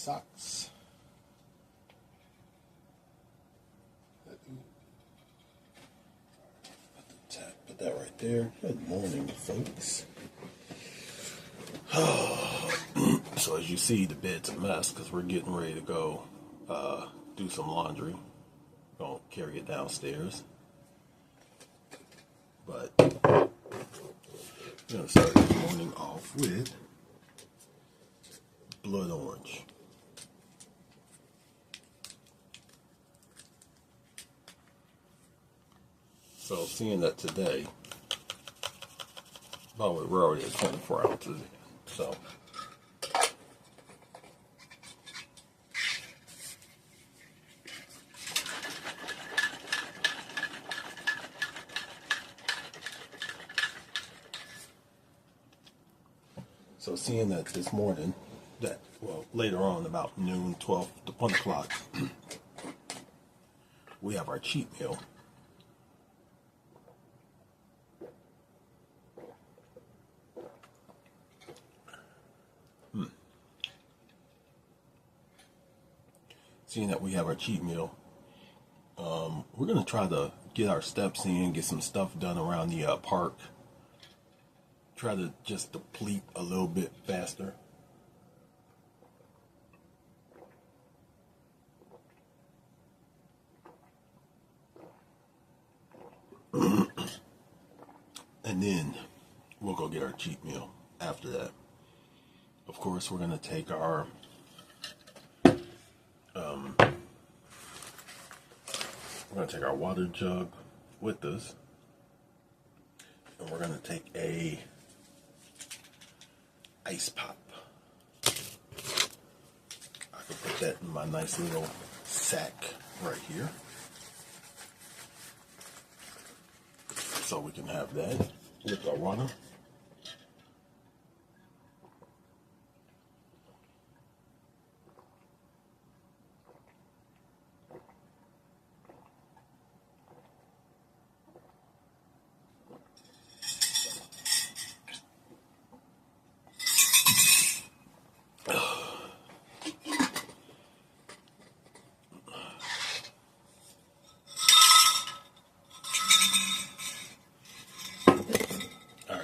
socks. Put that right there. Good morning, folks. So as you see, the bed's a mess because we're getting ready to go do some laundry. Gonna carry it downstairs. But I'm gonna start this morning off with blood orange. So seeing that today, by the way, we're already at 24 ounces, so seeing that this morning, later on about noon, 12 to 1 o'clock, we have our cheat meal. Seeing that we have our cheat meal, we're going to try to get our steps in, get some stuff done around the park. Try to just deplete a little bit faster. And then we'll go get our cheat meal after that. Of course, we're going to take our water jug with us, and we're going to take a ice pop. I can put that in my nice little sack right here, so we can have that with our water.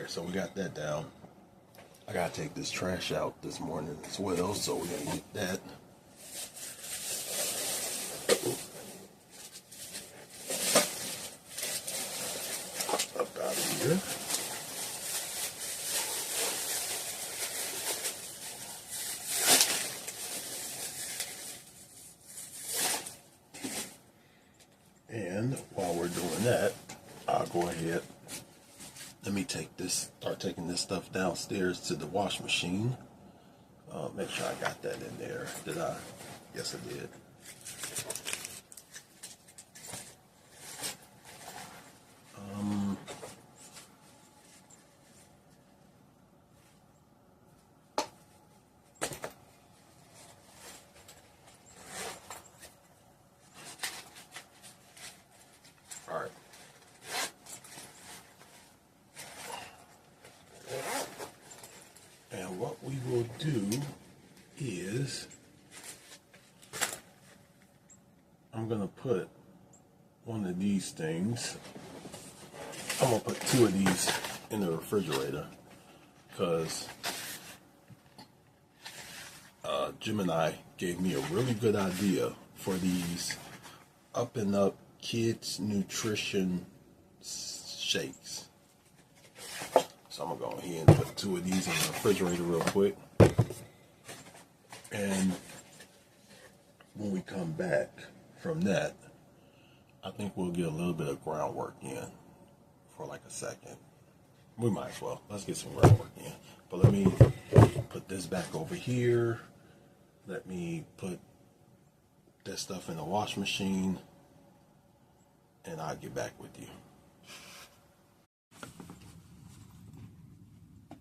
So we got that down. I gotta take this trash out this morning as well, so we're gonna get that. Up out of here. And while we're doing that, I'll go ahead. Let me start taking this stuff downstairs to the wash machine. Make sure I got that in there. Did I? Yes, I did. All right. And what we will do is, I'm going to put one of these things, I'm going to put 2 of these in the refrigerator, because Jim and I gave me a really good idea for these up and up kids nutrition shakes. So I'm going to go ahead and put 2 of these in the refrigerator real quick. And when we come back from that, I think we'll get a little bit of groundwork in for like a second. We might as well. Let's get some groundwork in. But let me put this back over here. Let me put this stuff in the wash machine, and I'll get back with you.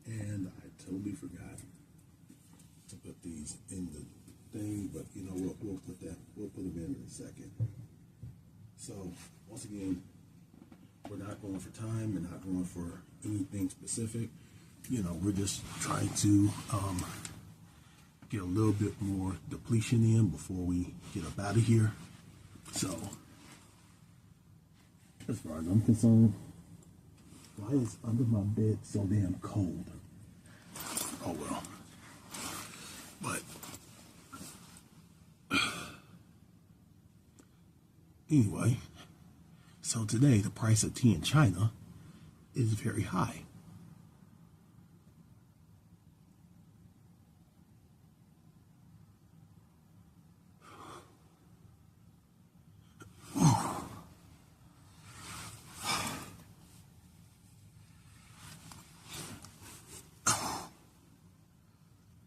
And I totally forgot to put these in the thing, but you know what? We'll put them in a second. So once again, we're not going for time. We're not going for anything specific. You know, we're just trying to get a little bit more depletion in before we get up out of here. So, as far as I'm concerned, why is under my bed so damn cold? Oh well. But anyway, so today the price of tea in China is very high.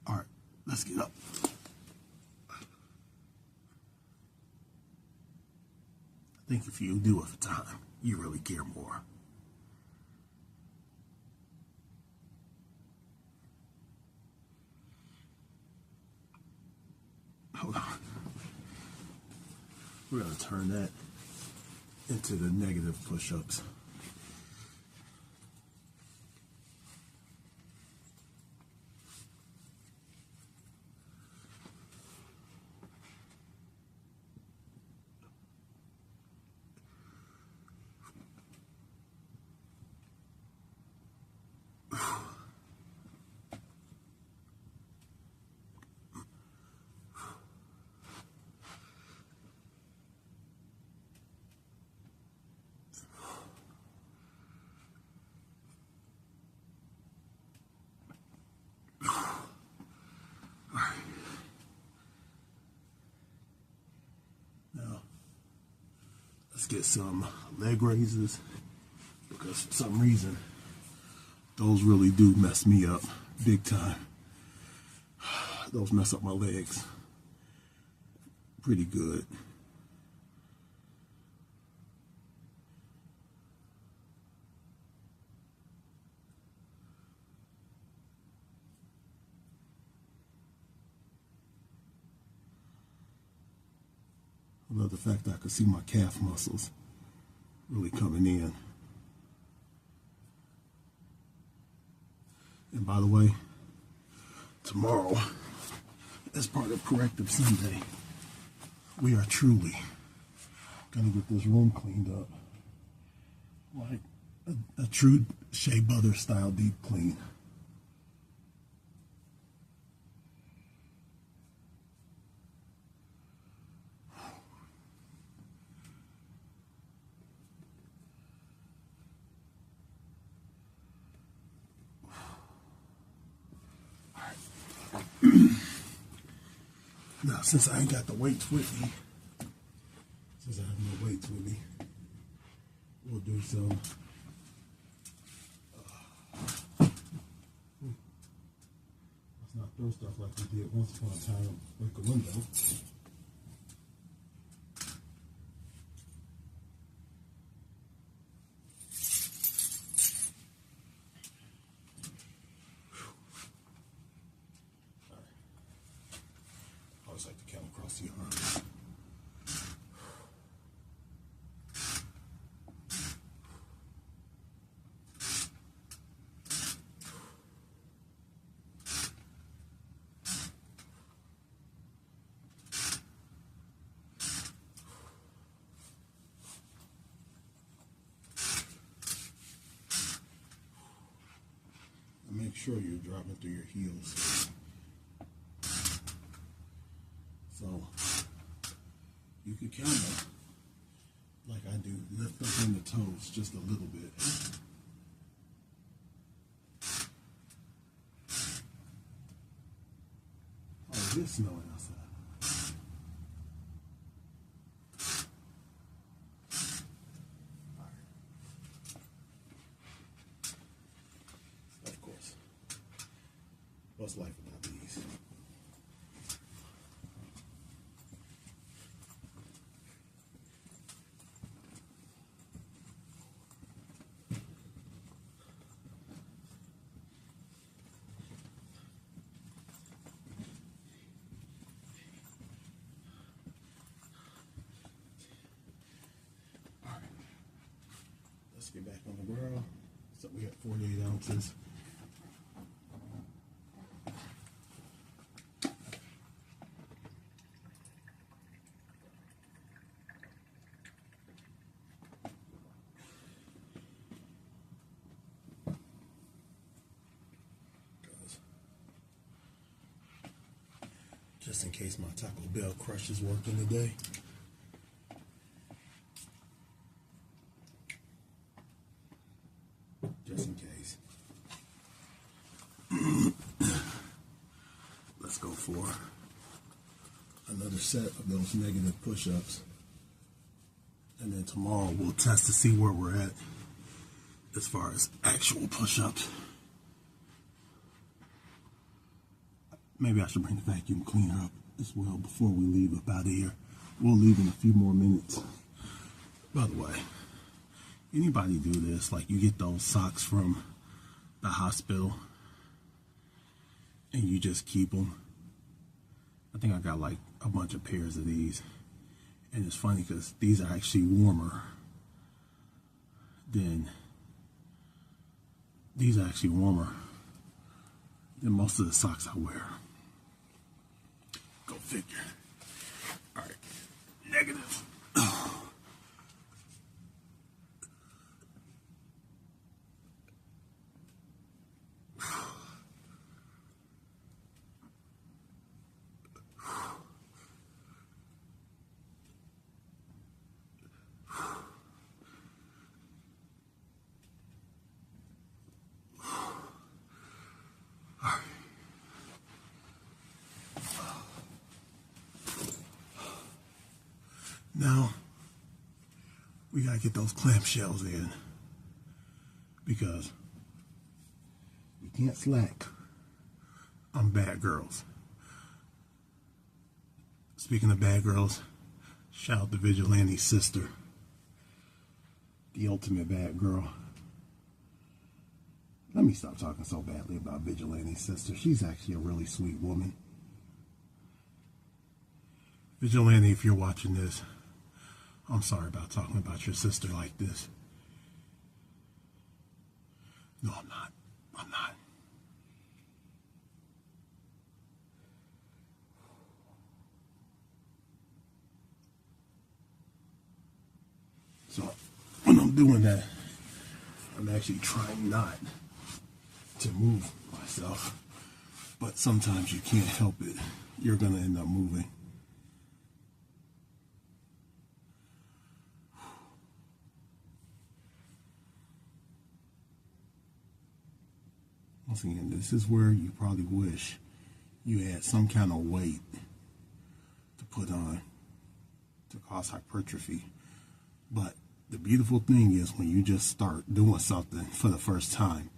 All right, let's get up. I think if you do it for time, you really care more. Hold on. We're going to turn that into the negative push-ups. Let's get some leg raises, because for some reason those really do mess me up big time. Those mess up my legs pretty good. I love the fact that I could see my calf muscles really coming in. And by the way, tomorrow, as part of Corrective Sunday, we are truly going to get this room cleaned up like a true Shea Butter style deep clean. Now, since I ain't got the weights with me, since I have no weights with me, we'll do some. Let's not throw stuff like we did once upon a time, break a window. I always like to count across the arms. Make sure you're dropping through your heels. So you can kind of, like I do, lift up in the toes just a little bit. Oh, it is snowing outside. Of course. What's life without these? Let's get back on the ground. So we have 48 ounces. Just in case my Taco Bell crush is working today. Just in case. Let's go for another set of those negative push-ups. And then tomorrow we'll test to see where we're at as far as actual push-ups. Maybe I should bring the vacuum cleaner up as well before we leave up out of here. We'll leave in a few more minutes. By the way, anybody do this? Like, you get those socks from the hospital and you just keep them. I think I got like a bunch of pairs of these. And it's funny because these are actually warmer than most of the socks I wear. Go figure. All right, negative. Now, we gotta get those clamshells in because we can't slack on bad girls. Speaking of bad girls, shout out to Vigilante's sister, the ultimate bad girl. Let me stop talking so badly about Vigilante's sister. She's actually a really sweet woman. Vigilante, if you're watching this, I'm sorry about talking about your sister like this. No, I'm not. I'm not. So, when I'm doing that, I'm actually trying not to move myself. But sometimes you can't help it. You're going to end up moving. Once again, this is where you probably wish you had some kind of weight to put on to cause hypertrophy. But the beautiful thing is when you just start doing something for the first time,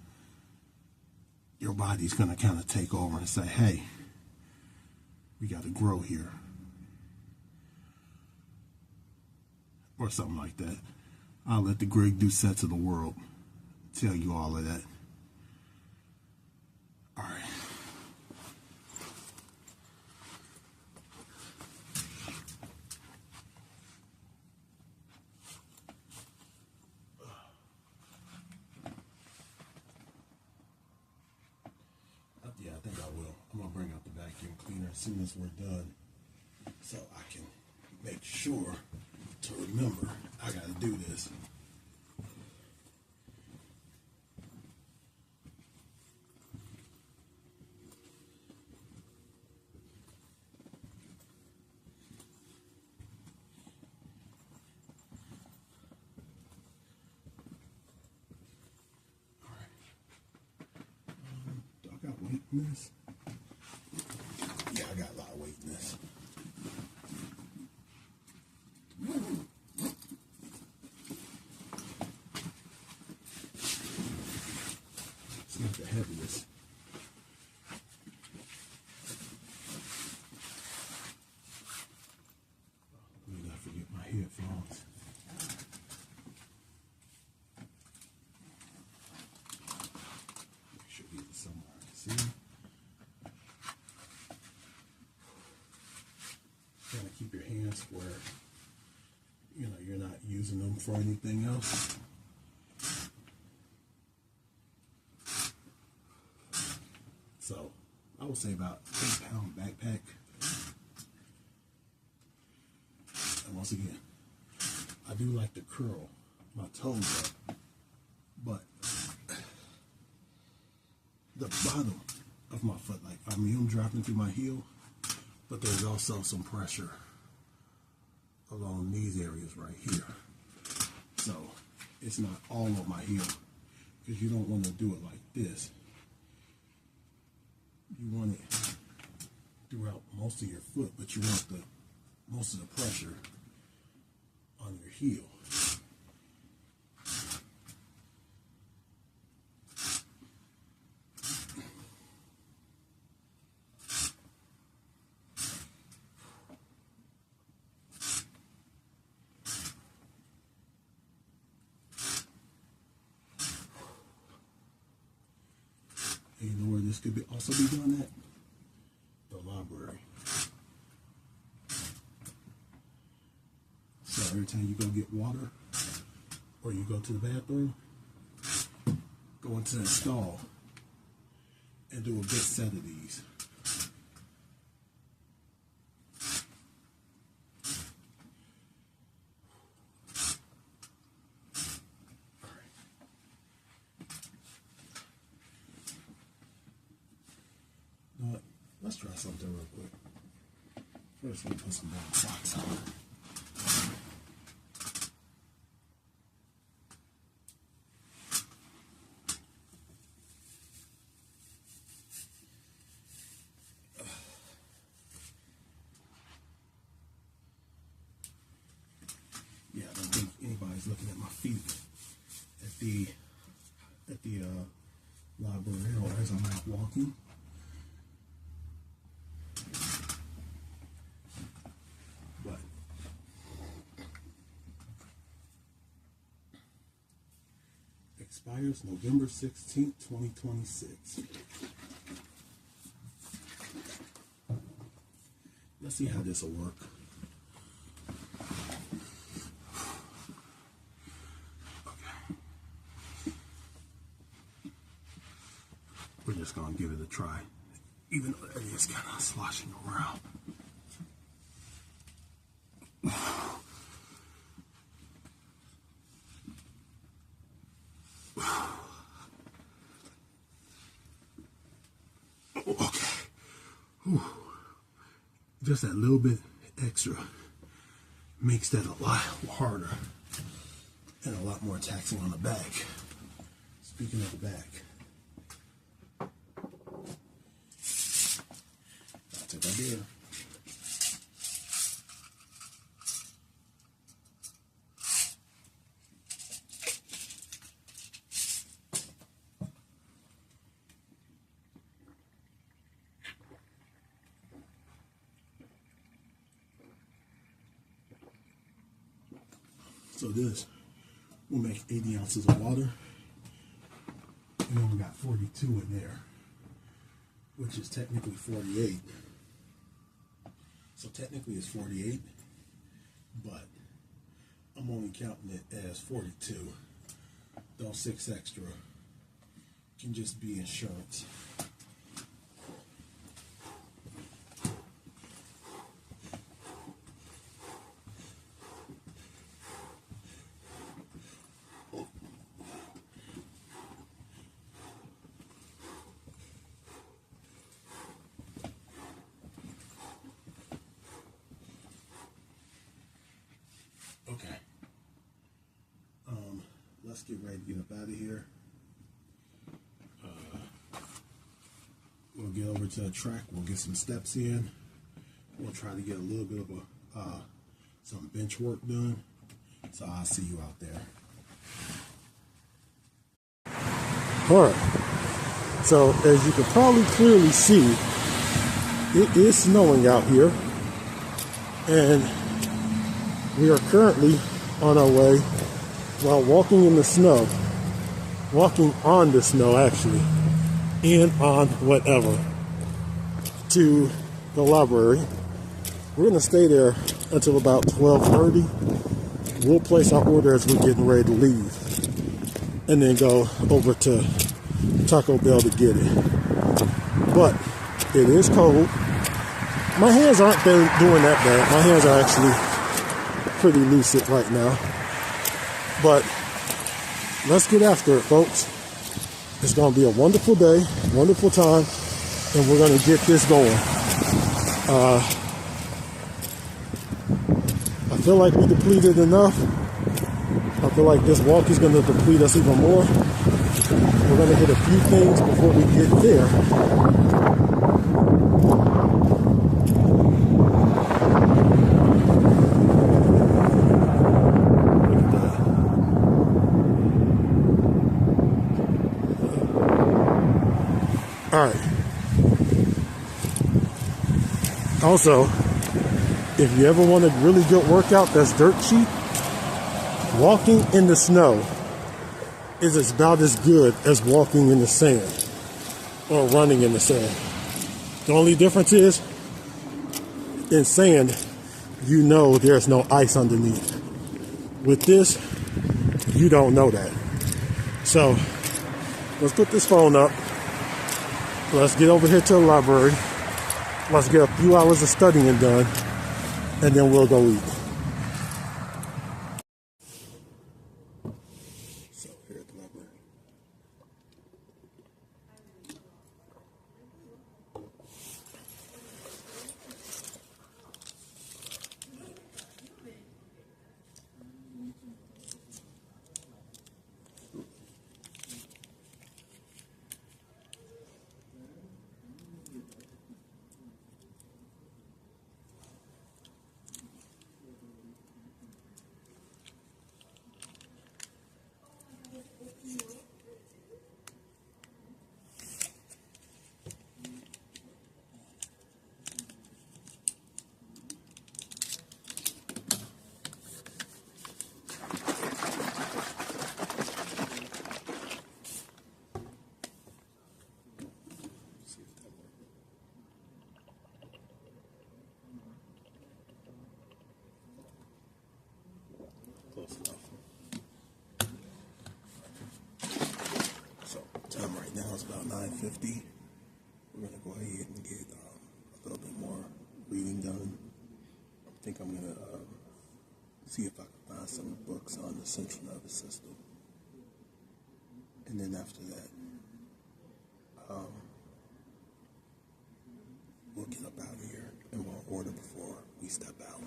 your body's going to kind of take over and say, hey, we got to grow here. Or something like that. I'll let the Greg Doucette of the world tell you all of that. All right. Yeah, I think I will. I'm going to bring out the vacuum cleaner as soon as we're done so I can make sure to remember I got to do this. Weight in this? Yeah, I got a lot of weight in this. It's not the heaviest. Let me not forget my headphones. Make sure these are somewhere. See? Trying to keep your hands where, you're not using them for anything else. So, I would say about 8-pound backpack. And once again, I do like to curl my toes up, but the bottom of my foot, like I'm dropping through my heel, but there's also some pressure along these areas right here. So it's not all of my heel, because you don't want to do it like this. You want it throughout most of your foot, but you want most of the pressure on your heel. And you know where this could also be done at? The library. So every time you go get water or you go to the bathroom, go into that stall and do a good set of these. Let's try something real quick. First, let me put some more socks on. Yeah, I don't think anybody's looking at my feet at the library or as I'm out walking. Expires November 16th, 2026. Let's see how this will work. Okay. We're just going to give it a try, even though it is kind of sloshing around. Okay. Whew. Just that little bit extra makes that a lot harder and a lot more taxing on the back. Speaking of the back, I'll take that beer. So this will make 80 ounces of water, and then we got 42 in there, which is technically 48. So technically it's 48, but I'm only counting it as 42. Those 6 extra can just be insurance. Okay. Let's get ready to get up out of here. We'll get over to the track. We'll get some steps in. We'll try to get a little bit of some bench work done. So I'll see you out there. All right. So as you can probably clearly see, it is snowing out here, and we are currently on our way while walking in the snow, walking on the snow actually, and on whatever, to the library. We're going to stay there until about 12:30. We'll place our order as we're getting ready to leave, and then go over to Taco Bell to get it. But it is cold. My hands aren't doing that bad. My hands are actually pretty lucid right now. But let's get after it, folks. It's going to be a wonderful day, wonderful time, and we're going to get this going. I feel like we depleted enough. I feel like this walk is going to deplete us even more. We're going to hit a few things before we get there. Look at that. All right. Also, if you ever want a really good workout that's dirt cheap, walking in the snow is about as good as walking in the sand or running in the sand. The only difference is, in sand, you know there's no ice underneath. With this, you don't know that. So, let's put this phone up. Let's get over here to the library. Let's get a few hours of studying done, and then we'll go eat. So here at the library. Close enough. So time right now is about 9:50. We're gonna go ahead and get a little bit more reading done. I think I'm gonna see if I can find some books on the central nervous system, and then after that, we'll get up out of here and we'll order before we step out.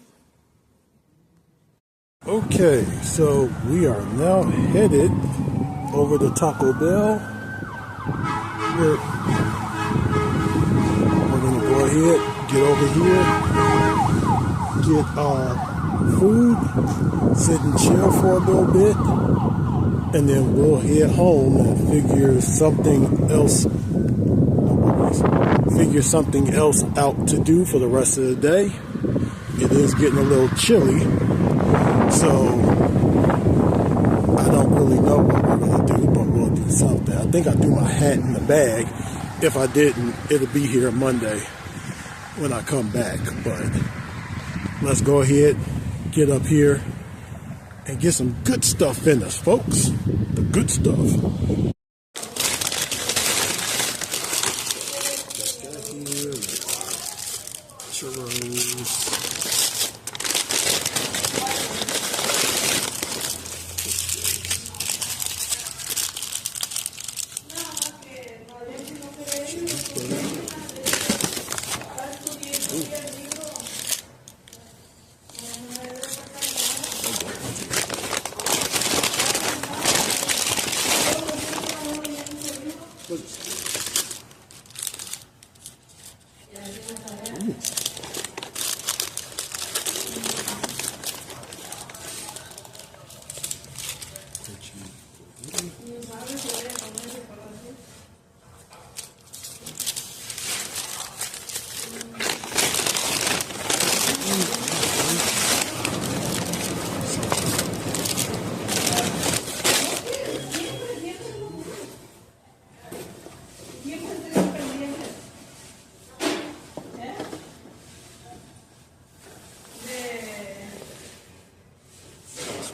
Okay, so we are now headed over to Taco Bell. We're gonna go ahead, get over here, get our food, sit and chill for a little bit, and then we'll head home and figure something else out to do for the rest of the day. It is getting a little chilly, so I don't really know what we're going to do, but we'll do something. I think I threw my hat in the bag. If I didn't, it'll be here Monday when I come back. But let's go ahead, get up here, and get some good stuff in us, folks. The good stuff. Churros.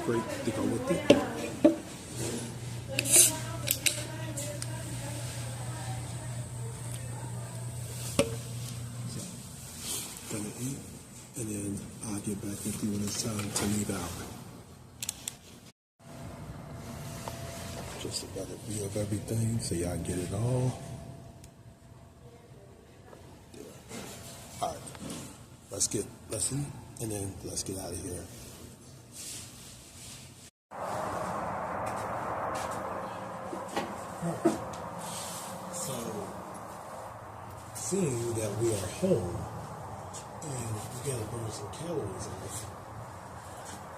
Great to go with it. So, gonna eat, and then I'll get back with you when it's time to leave out. Just a better view of everything, so y'all get it all. Yeah. All right. let's eat, and then let's get out of here. So, seeing that we are home and we gotta burn some calories off,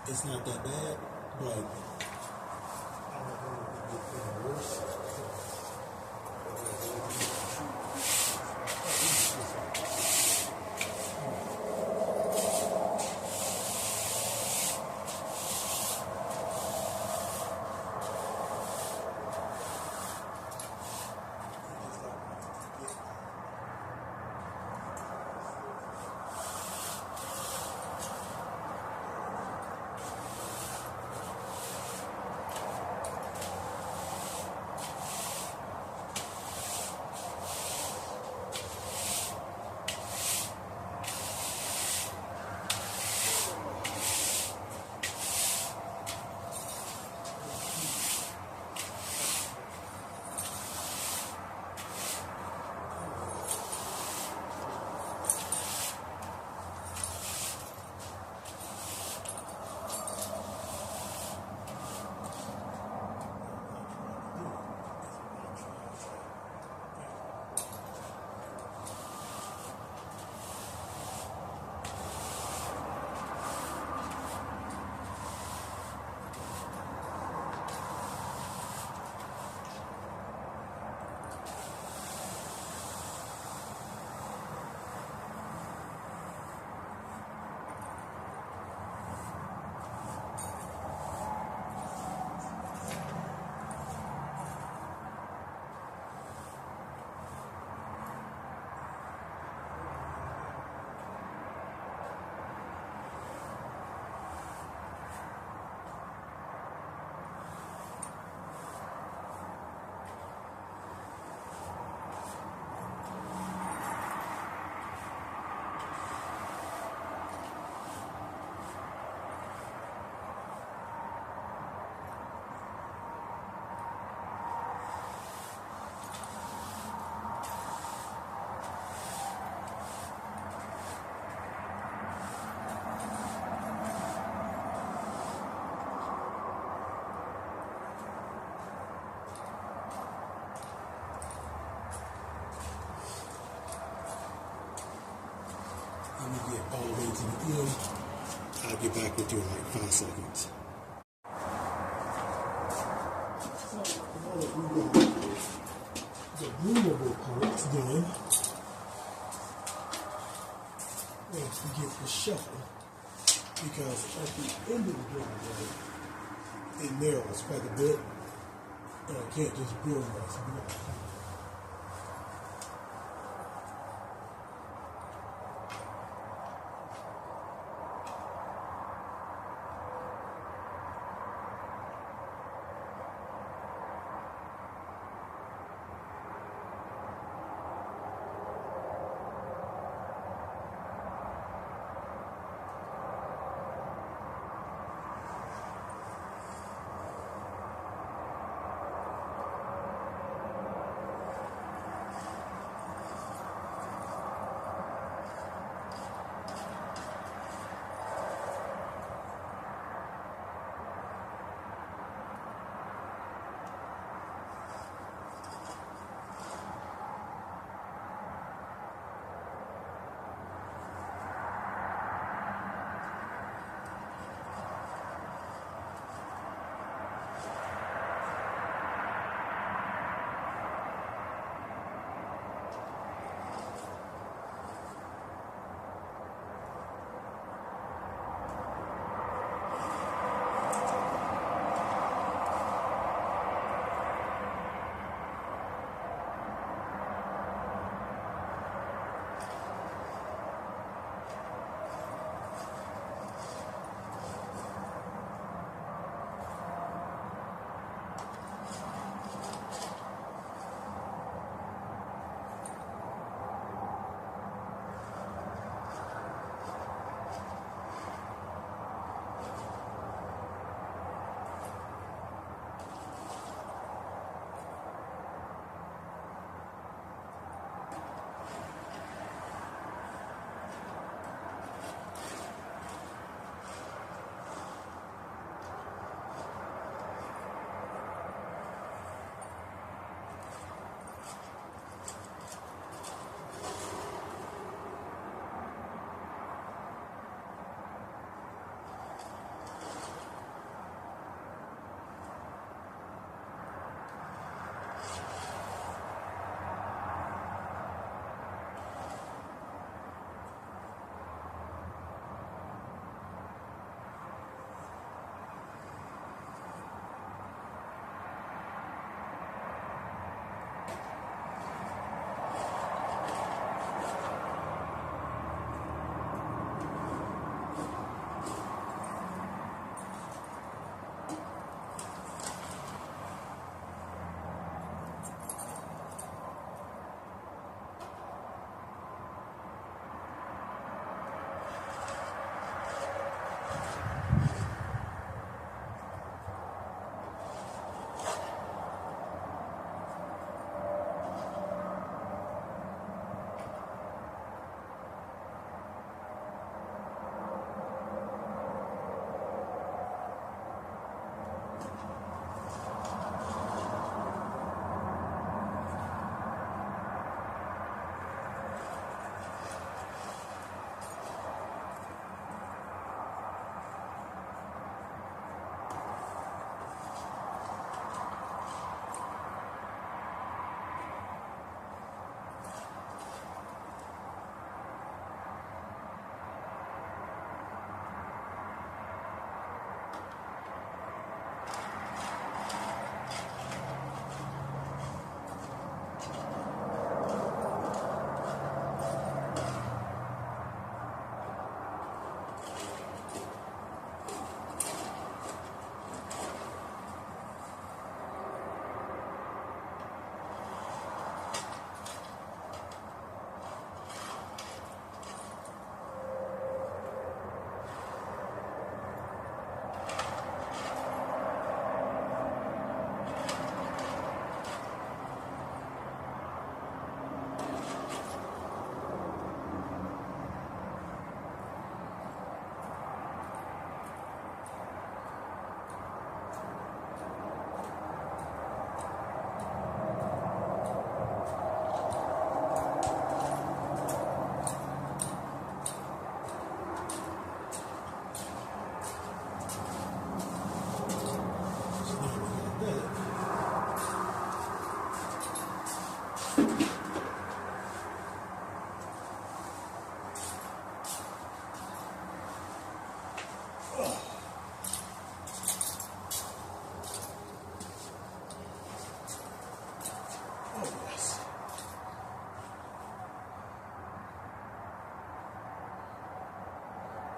it's not that bad, but I don't want it to get any worse. Let me get all the way to the end. I'll get back with you in like 5 seconds. So, now that we got the groomable parts done, let's get the shuffle, because at the end of the driveway, it narrows quite a bit, and I can't just build myself.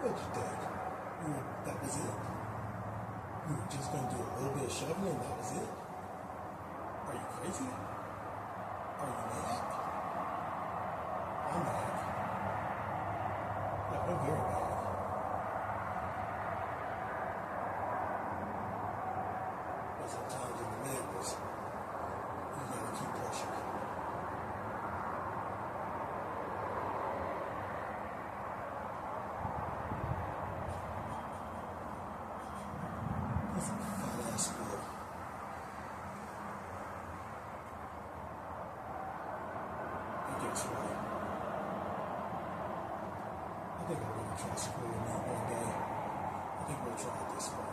What you think? That was it? You were just going to do a little bit of shoving and that was it? Are you crazy? Are you mad? I'm mad. Like, I'm very mad. But sometimes in the madness, you gotta keep pushing. That's a fat ass squirrel. I guess right. I think I'm gonna try squirrel meat one day. I think we'll try it this way.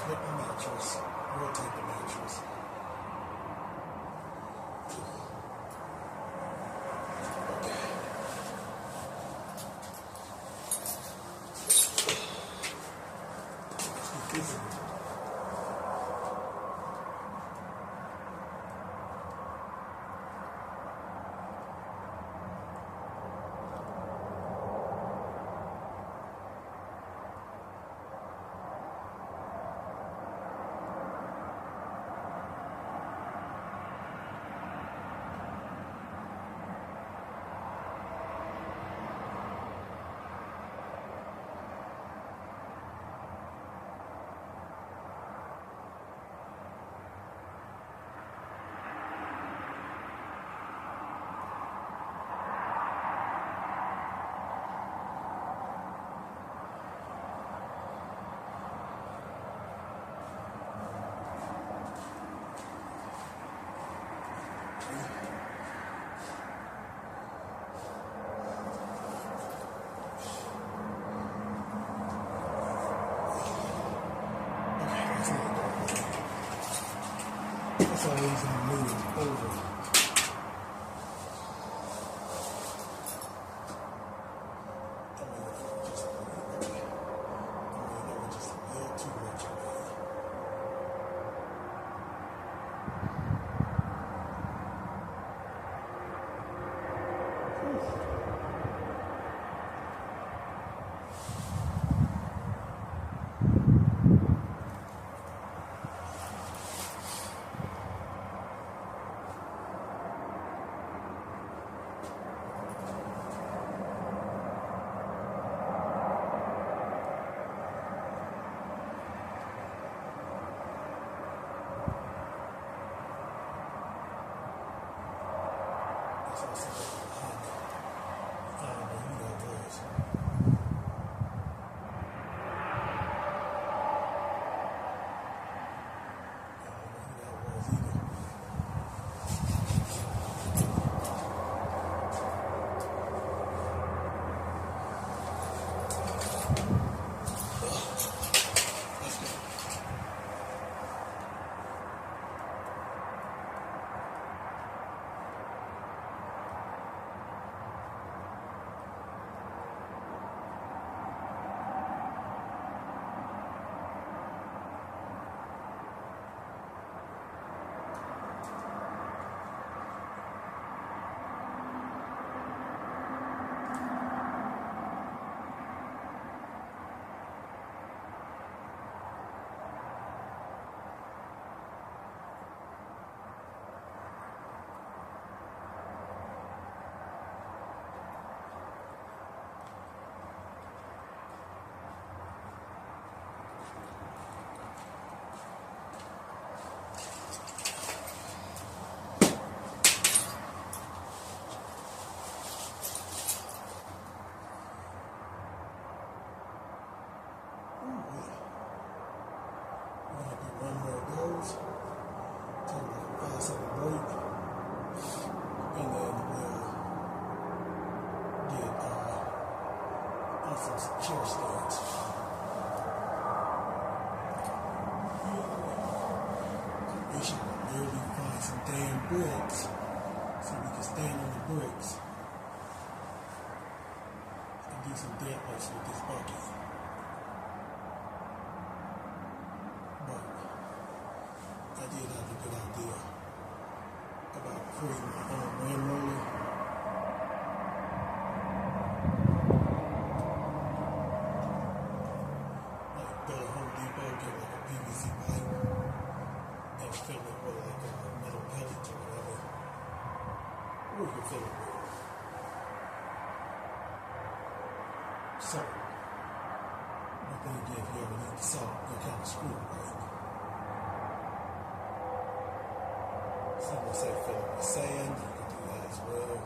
Flip the mattress, rotate the mattress. That's always I'm leaning over. Just a little too much of it. break, and then we'll get on some chair stands. We should really find some damn bricks so we can stand on the bricks and do some deadlifts with this bucket. But I did have a good idea about creating my own wind roller. Like go to Home Depot, get like a PVC pipe, and fill it with like a metal pellet or whatever. Or you can fill it with salt. But then again, if you ever need the salt, you're kind of screwed, right? Some will say fill it with sand, you can do that as well.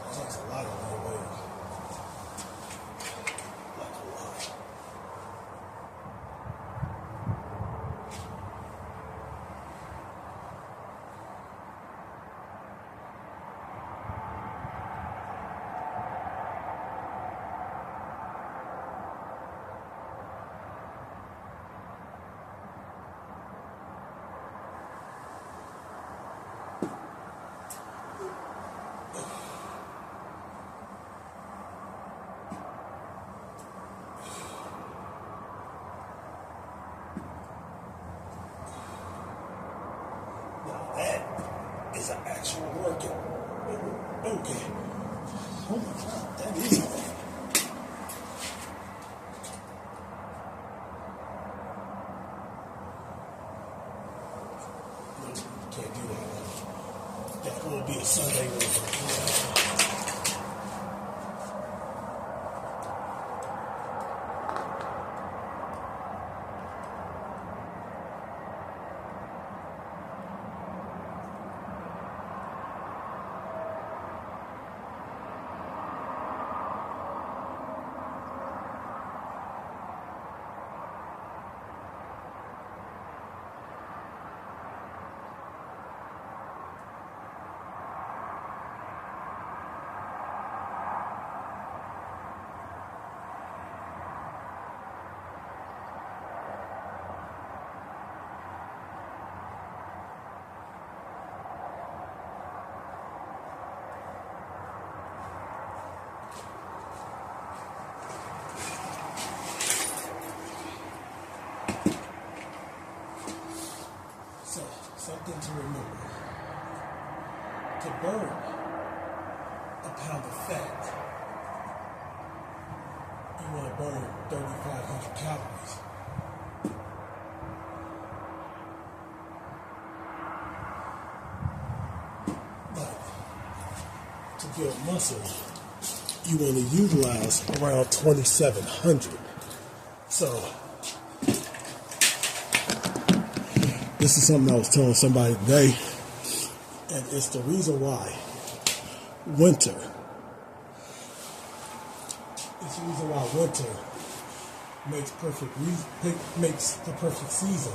That takes a lot of me away. Like a lot. That is an actual workout. Okay. Oh my God, that is a workout. No, can't do that. That will be a Sunday workout. So, something to remember. To burn a pound of fat, you want to burn 3,500 calories. But to build muscle, you want to utilize around 2,700. So, this is something I was telling somebody today, and it's the reason why winter. It's the reason why winter makes the perfect season.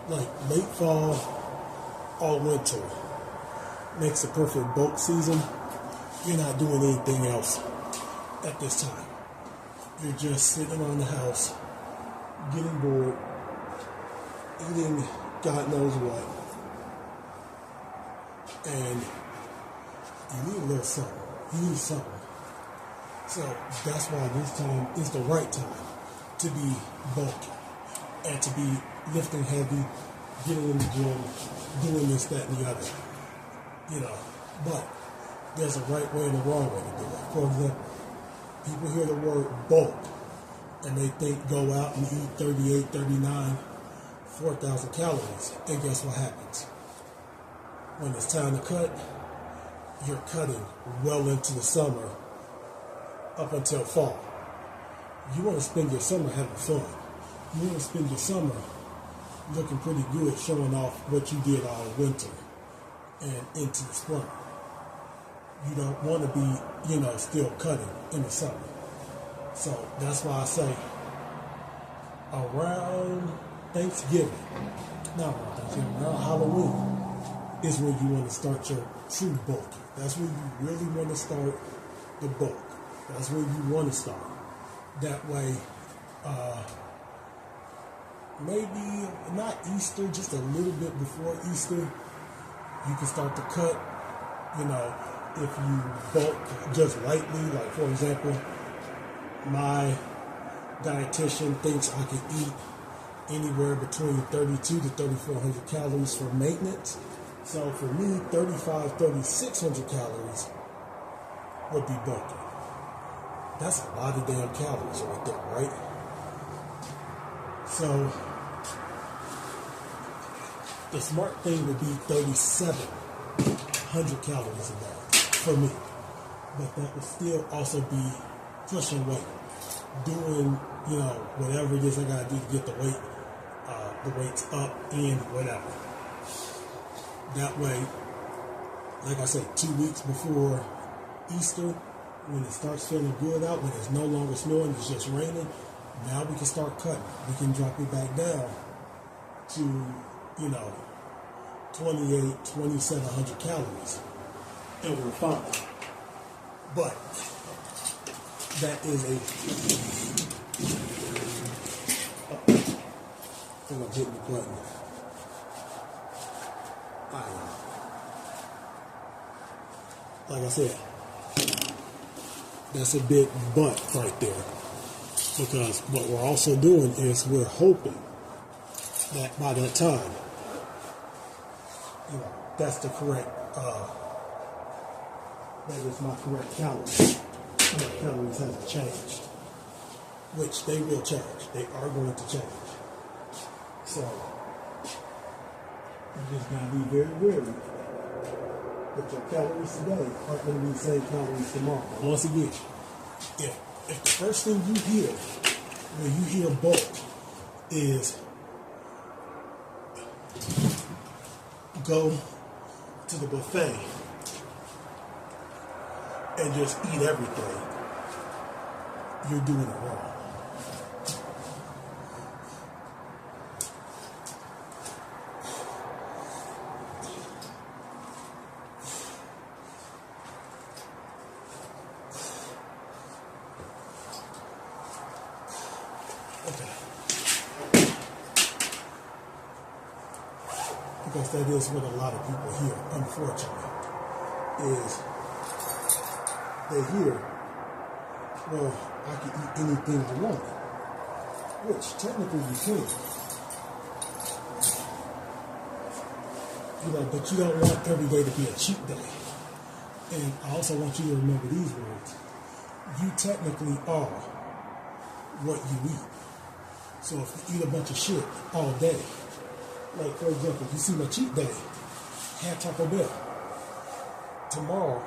Like late fall or winter makes the perfect bulk season. You're not doing anything else at this time. You're just sitting around the house, getting bored, eating God knows what, and you need a little something. You need something. So that's why this time is the right time to be bulky and to be lifting heavy, getting in the gym, doing this, that, and the other. You know, but there's a right way and a wrong way to do it. For example, people hear the word bulk and they think go out and eat 38, 39, 4,000 calories. And guess what happens? When it's time to cut, you're cutting well into the summer up until fall. You want to spend your summer having fun. You want to spend your summer looking pretty good, showing off what you did all winter and into the spring. You don't want to be, you know, still cutting in the summer. So that's why I say around Thanksgiving, not around Thanksgiving, around Halloween is when you want to start your true bulking. That's when you really want to start the bulk. That's when you want to start. That way, maybe not Easter, just a little bit before Easter, you can start to cut. You know, if you bulk just lightly, like for example, my dietitian thinks I can eat anywhere between 32 to 3,400 calories for maintenance. So for me, 3,600 calories would be bulking. That's a lot of damn calories right there, right? So the smart thing would be 3,700 calories a day for me. But that would still also be pushing weight, doing, you know, whatever it is I gotta do to get the weights up in whatever. That way, like I said, 2 weeks before Easter, when it starts feeling good out, when it's no longer snowing, it's just raining, now we can start cutting. We can drop it back down to, you know, 2,700 calories, and we're fine. But that is a, I think I'm hitting the button. Like I said, that's a big but right there. Because what we're also doing is we're hoping that by that time, you know, that's the correct, that is my correct calories. My calories haven't changed, which they will change. They are going to change. So, you just gotta be very wary that your calories today aren't going to be the same calories tomorrow. But once again, if the first thing you hear when you hear bulk is go to the buffet and just eat everything, you're doing it wrong. Because that is what a lot of people hear, unfortunately, is they hear, well, I can eat anything I want, which technically you can. You know, but you don't want every day to be a cheat day. And I also want you to remember these words. You technically are what you eat. So if you eat a bunch of shit all day, like, for example, you see my cheat day, have Taco Bell. Tomorrow,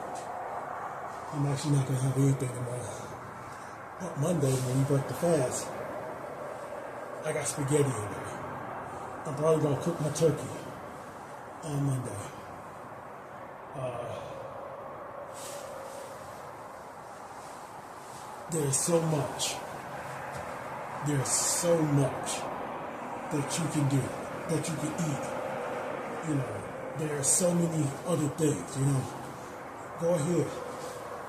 I'm actually not going to have anything tomorrow. But Monday, when we break the fast, I got spaghetti in there. I'm probably going to cook my turkey on Monday. There's so much that you can do, that you can eat. You know, there are so many other things, you know. Go ahead,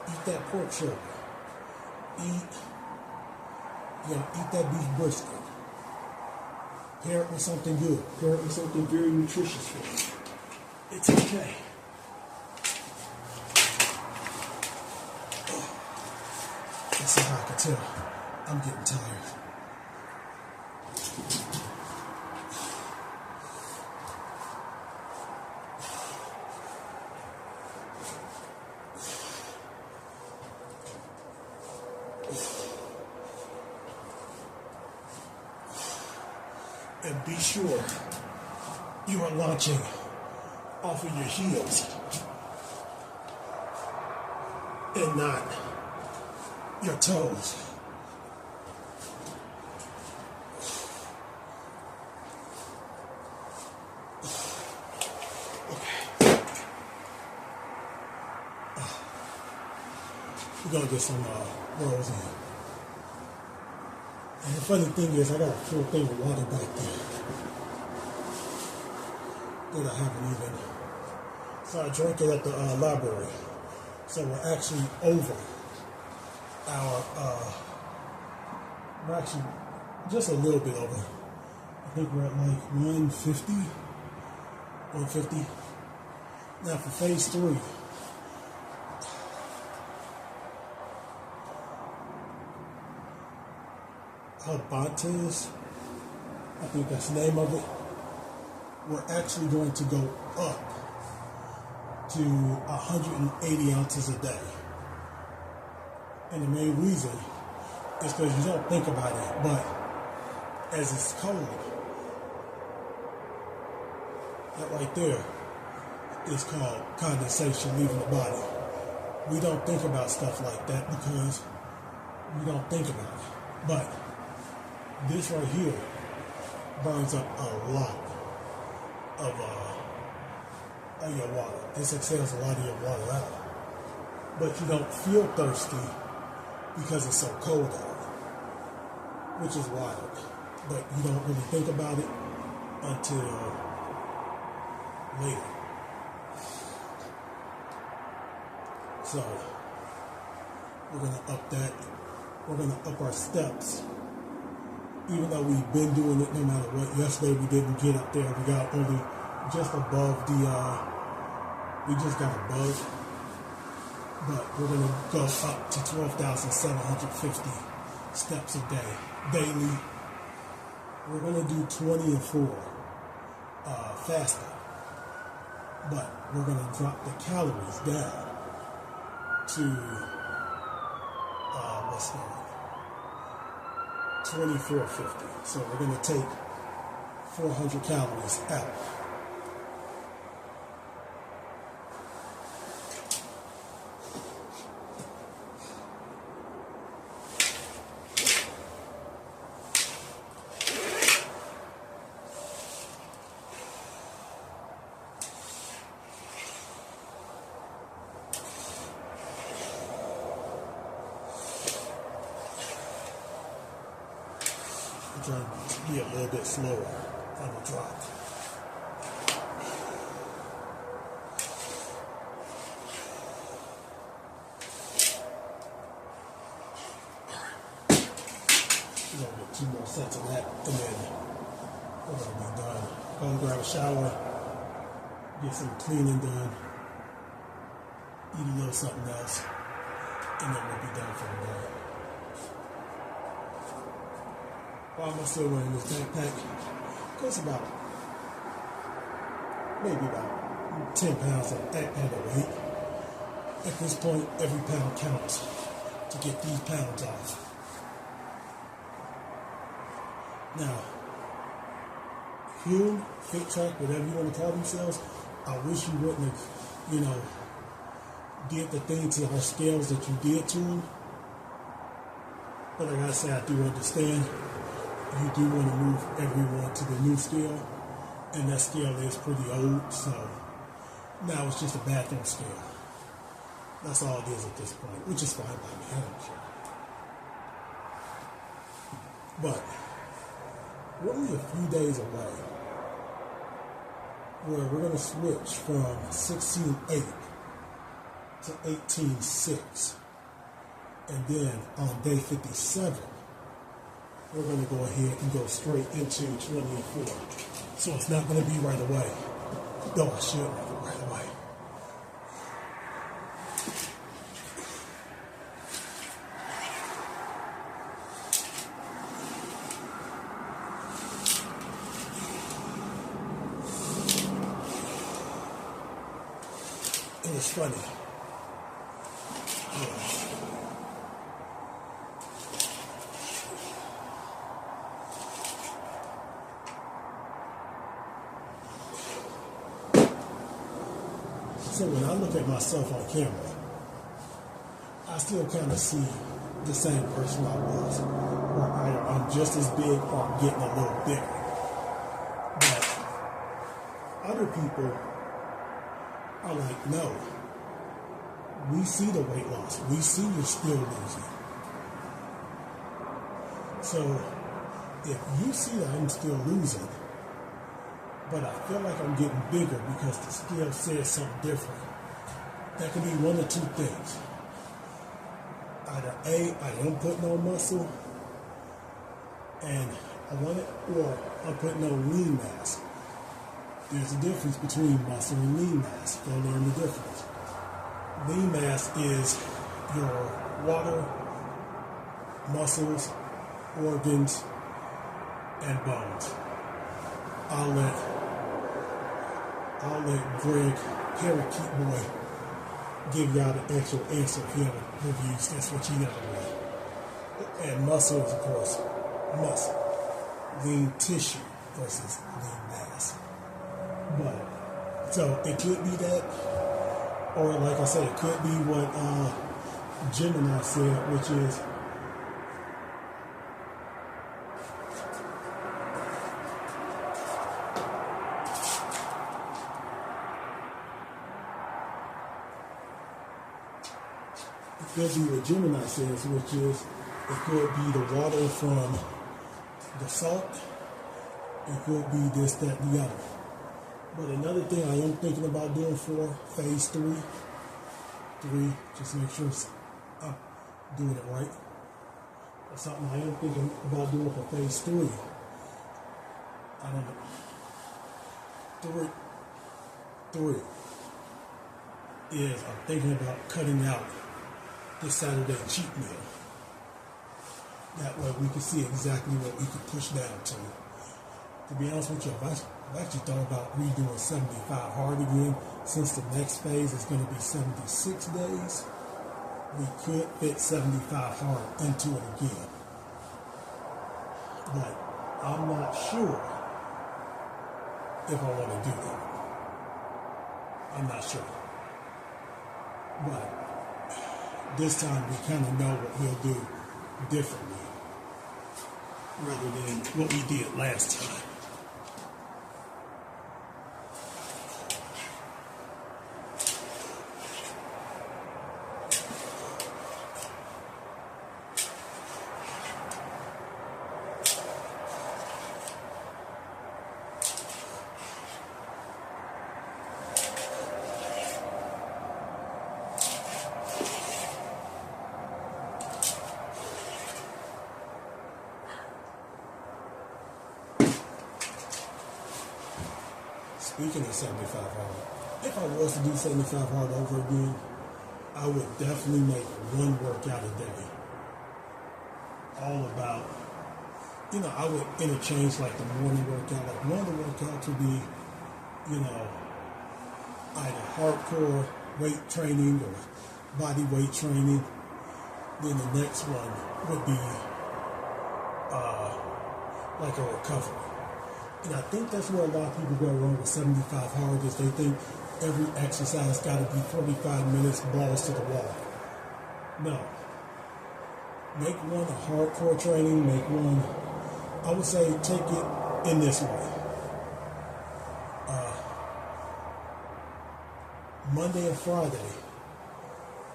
eat that pork shoulder. eat that beef brisket. Pair it with something good. Pair it with something very nutritious for you. It's okay. That's how I can tell I'm getting tired. And be sure you are launching off of your heels and not your toes. Okay. We're gonna get some rolls in. And the funny thing is, I got a full thing of water back there that I haven't even. So I drank it at the library. So we're actually over our. We're actually just a little bit over. I think we're at like 150. 150. Now for phase 3. Tabatas, I think that's the name of it. We're actually going to go up to 180 ounces a day. And the main reason is because you don't think about it, but as it's cold, that right there is called condensation leaving the body. We don't think about stuff like that because we don't think about it. But this right here burns up a lot of your water. This exhales a lot of your water out. But you don't feel thirsty because it's so cold out, which is wild. But you don't really think about it until later. So we're going to up that. We're going to up our steps. Even though we've been doing it no matter what. Yesterday we didn't get up there. We got only just above the, we just got above. But we're going to go up to 12,750 steps a day, daily. We're going to do 20 and 4 fasting. But we're going to drop the calories down to, what's that? 2450. So we're going to take 400 calories out. Trying to be a little bit slower on the drop. We're going to get 2 more sets of that, and then we're going to be done. Go and grab a shower, get some cleaning done, eat a little something else, and then we'll be done for the day. Why am I still wearing this backpack? Because maybe about 10 pounds of weight. At this point, every pound counts to get these pounds off. Now, Hume, Fit Track, whatever you want to call themselves, I wish you wouldn't have, did the thing to our scales that you did to them. But like I said, I do understand. You do want to move everyone to the new scale, and that scale is pretty old, so now it's just a bathroom scale. That's all it is at this point, which is fine by me, I don't care. But we're only a few days away where we're going to switch from 16.8 to 18.6. And then on day 57, we're going to go ahead and go straight into 24. So it's not going to be right away. Though I should make it right away. It was funny. So when I look at myself on camera, I still kind of see the same person I was, where either I'm just as big or I'm getting a little bigger. But other people are like, no, we see the weight loss. We see you're still losing. So if you see that I'm still losing, but I feel like I'm getting bigger because the scale says something different, that could be one of two things. Either A, I am putting on muscle and I want it, or I'm putting on lean mass. There's a difference between muscle and lean mass. Go learn the difference. Lean mass is your water, muscles, organs, and bones. I'll let Greg Parakeet Boy give y'all the actual answer if he ever reviews this, which he never will. And muscle is, of course, muscle. Lean tissue versus lean mass. But, so it could be that, or like I said, it could be what Gemini said, which is, it could be what Gemini says, which is, it could be the water from the salt, it could be this, that, and the other. But another thing I am thinking about doing for phase 3, just make sure I'm doing it right. That's something I am thinking about doing for phase 3. I don't know. Three is I'm thinking about cutting out this Saturday cheat meal. That way we can see exactly what we can push down to. To be honest with you, I've actually thought about redoing 75 hard again, since the next phase is going to be 76 days. We could fit 75 hard into it again. But I'm not sure if I want to do that. I'm not sure. But this time we kind of know what we'll do differently rather than what we did last time. Speaking of 75 hard, if I was to do 75 hard over again, I would definitely make one workout a day. All about, I would interchange like the morning workout. Like one of the workouts would be, either hardcore weight training or body weight training. Then the next one would be like a recovery. And I think that's where a lot of people go wrong with 75 hard, is they think every exercise got to be 45 minutes, balls to the wall. No. Make one a hardcore training, make one, I would say take it in this way. Monday and Friday,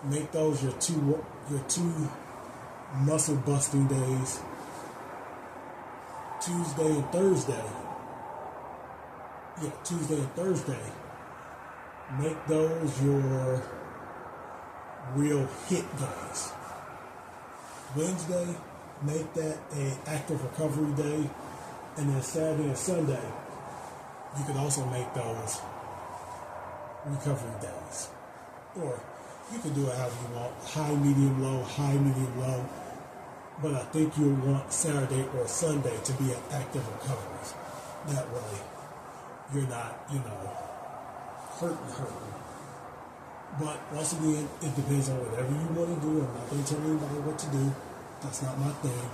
make those your two muscle busting days. Tuesday and Thursday, make those your real hit days. Wednesday, make that a active recovery day, and then Saturday and Sunday, you can also make those recovery days. Or you can do it however you want, high, medium, low. But I think you'll want Saturday or Sunday to be an active recovery. That way, you're not, hurting. But once again, it depends on whatever you want to do. I'm not going to tell anybody what to do. That's not my thing.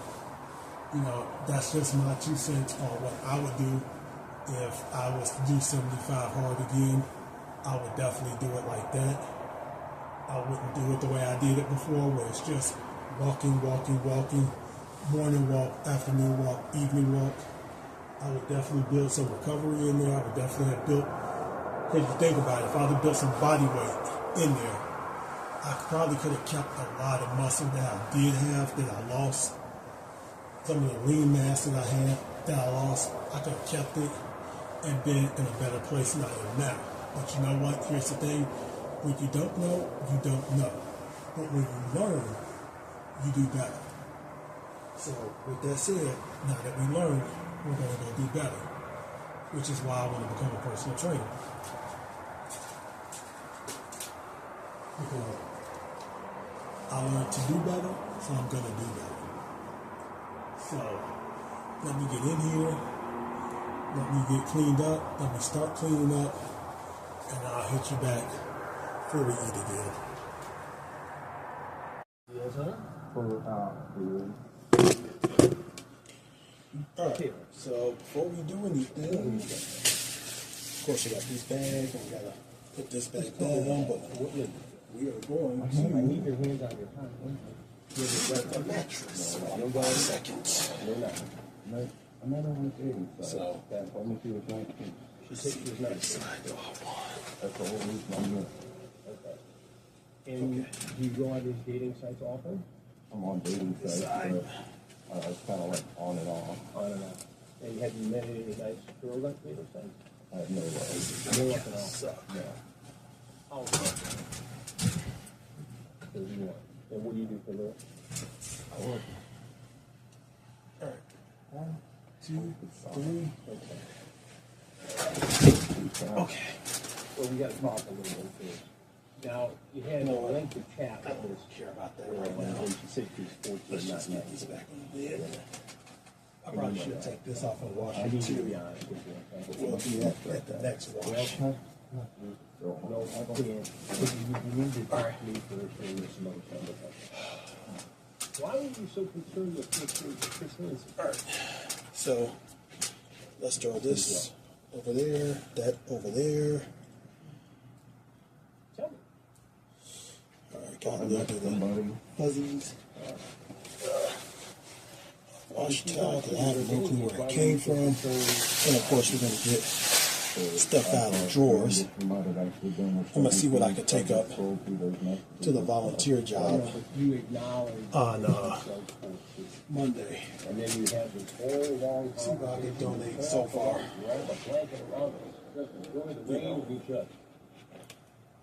That's just my 2 cents on what I would do if I was to do 75 hard again. I would definitely do it like that. I wouldn't do it the way I did it before, where it's just walking, morning walk, afternoon walk, evening walk. I would definitely build some recovery in there. I would definitely have built, if you think about it, if I would have built some body weight in there, I probably could have kept a lot of muscle that I did have, that I lost. Some of the lean mass that I had, that I lost, I could have kept it and been in a better place than I am now. But you know what? Here's the thing. When you don't know, you don't know. But when you learn, you do better. So with that said, now that we learned, we're going to go do better, which is why I want to become a personal trainer. Because I learned to do better, so I'm going to do better. So let me get in here, let me get cleaned up, let me start cleaning up, and I'll hit you back before we eat again. Yes, sir. Alright, so before we do anything, of course you got this bag, and we gotta put this back down, but we are going I need your hands on your time. to the mattress. In 5 seconds. I'm not on dating, So, let me see what's going on. She takes yours nice. That's the whole reason I'm here. Okay. And do you go on these dating sites often? I'm on dating sites, but it's kind of like on and off. On and off. And have you met any nice girls on dating sites? I have no luck. No luck at all? Yeah. How much? And what do you do for that? I work. alright. 1, 2, 3. Okay. Well, we got to talk a little bit first. Now, you had a length of chat. I don't care about that right now. When she said she's 14, Let's not just get 19. this back on the bed. I probably should take this off and wash I it need to be too. honest with you. We'll do that at the next wash. No, I can't. You need to talk to me first and this another conversation. Why were you so concerned with Chris Lindsay? Alright, so let's draw this over there, that over there. Tell me. Alright, got a little bit of fuzzies. Wash the towel, because I have no clue where it came from. And of course, we're going to get stuff out of the drawers. I'm going to see what I can take up to the volunteer job You acknowledge on Monday. and then you have this whole long See what I can donate so far. You have a blanket around us. Enjoy the rain of each other.